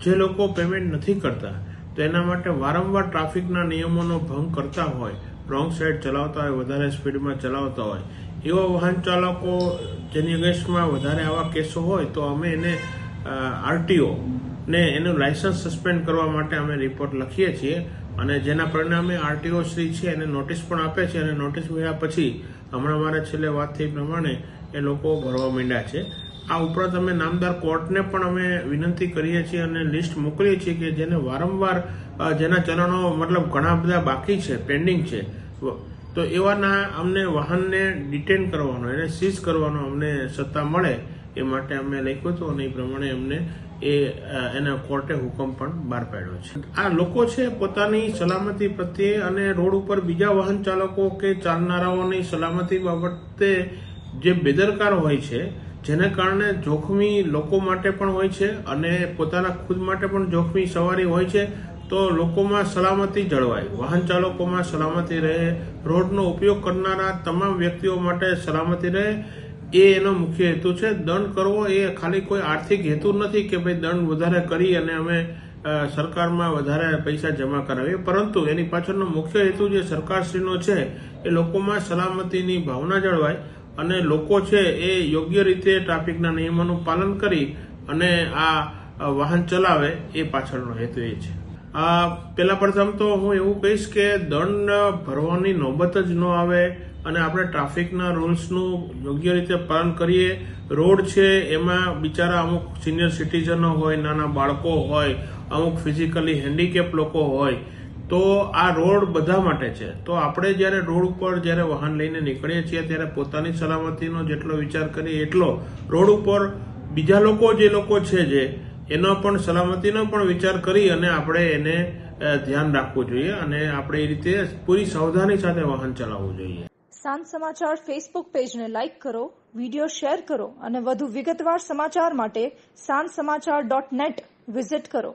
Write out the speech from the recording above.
જે લોકો પેમેન્ટ નથી કરતા તો એના માટે વારંવાર ટ્રાફિકના નિયમોનો ભંગ કરતા હોય, રોંગ સાઈડ ચલાવતા હોય, વધારે સ્પીડમાં ચલાવતા હોય, એવા વાહન ચાલકો જેની અગેન્સ્ટમાં વધારે આવા કેસો હોય તો અમે એને આરટીઓ ને એનું લાયસન્સ સસ્પેન્ડ કરવા માટે અમે રિપોર્ટ લખીએ છીએ અને જેના પરિણામે આરટીઓ શ્રી છે એને નોટિસ પણ આપે છે અને નોટિસ મળ્યા પછી હમણાં મારે છેલ્લે વાત થઈ પ્રમાણે એ લોકો ભરવા માંડ્યા છે. આ ઉપરાંત અમે નામદાર કોર્ટને પણ અમે વિનંતી કરીએ છીએ અને લિસ્ટ મોકલીએ છીએ કે જેને વારંવાર જેના ચલણો મતલબ ઘણા બધા બાકી છે, પેન્ડિંગ છે, તો એવાના અમને વાહનને ડિટેન કરવાનો, એને સીઝ કરવાનો અમને સત્તા મળે એ માટે અમે લખ્યું હતું અને એ પ્રમાણે અમને એના કોર્ટે હુકમ પણ બહાર પાડ્યો છે. આ લોકો છે પોતાની સલામતી પ્રત્યે અને રોડ ઉપર બીજા વાહન ચાલકો કે ચાલનારાઓની સલામતી બાબતે જે બેદરકાર હોય છે, જેને કારણે જોખમી લોકો માટે પણ હોય છે અને પોતાના ખુદ માટે પણ જોખમી સવારી હોય છે. તો લોકોમાં સલામતી જળવાય, વાહન ચાલકોમાં સલામતી રહે, રોડનો ઉપયોગ કરનારા તમામ વ્યક્તિઓ માટે સલામતી રહે, એ એનો મુખ્ય હેતુ છે. દંડ કરવો એ ખાલી કોઈ આર્થિક હેતુ નથી કે ભાઈ દંડ વધારે કરી અને અમે સરકારમાં વધારે પૈસા જમા કરાવીએ, પરંતુ એની પાછળનો મુખ્ય હેતુ જે સરકારશ્રીનો છે એ લોકોમાં સલામતીની ભાવના જળવાય અને લોકો છે એ યોગ્ય રીતે ટ્રાફિકના નિયમોનું પાલન કરી અને આ વાહન ચલાવે એ પાછળનો હેતુ એ છે. પેલા પ્રથમ તો હું એવું કહીશ કે દંડ ભરવાની નોબત જ ન આવે અને આપણે ટ્રાફિકના રૂલ્સનું યોગ્ય રીતે પાલન કરીએ. રોડ છે એમાં બિચારા અમુક સિનિયર સિટીઝનો હોય, નાના બાળકો હોય, અમુક ફિઝિકલી હેન્ડીકેપ લોકો હોય, તો આ રોડ બધા માટે છે. તો આપણે જ્યારે રોડ ઉપર જ્યારે વાહન લઈને નીકળીએ છીએ ત્યારે પોતાની સલામતીનો જેટલો વિચાર કરીએ એટલો રોડ ઉપર બીજા લોકો જે લોકો છે જે એનો પણ સલામતીનો પણ વિચાર કરી અને આપણે એને ધ્યાન રાખવું જોઈએ અને આપણે એ રીતે પૂરી સાવધાની સાથે વાહન ચલાવવું જોઈએ. સાંજ સમાચાર ફેસબુક પેજને લાઇક કરો, વિડીયો શેર કરો અને વધુ વિગતવાર સમાચાર માટે sanssamachar.net વિઝિટ કરો.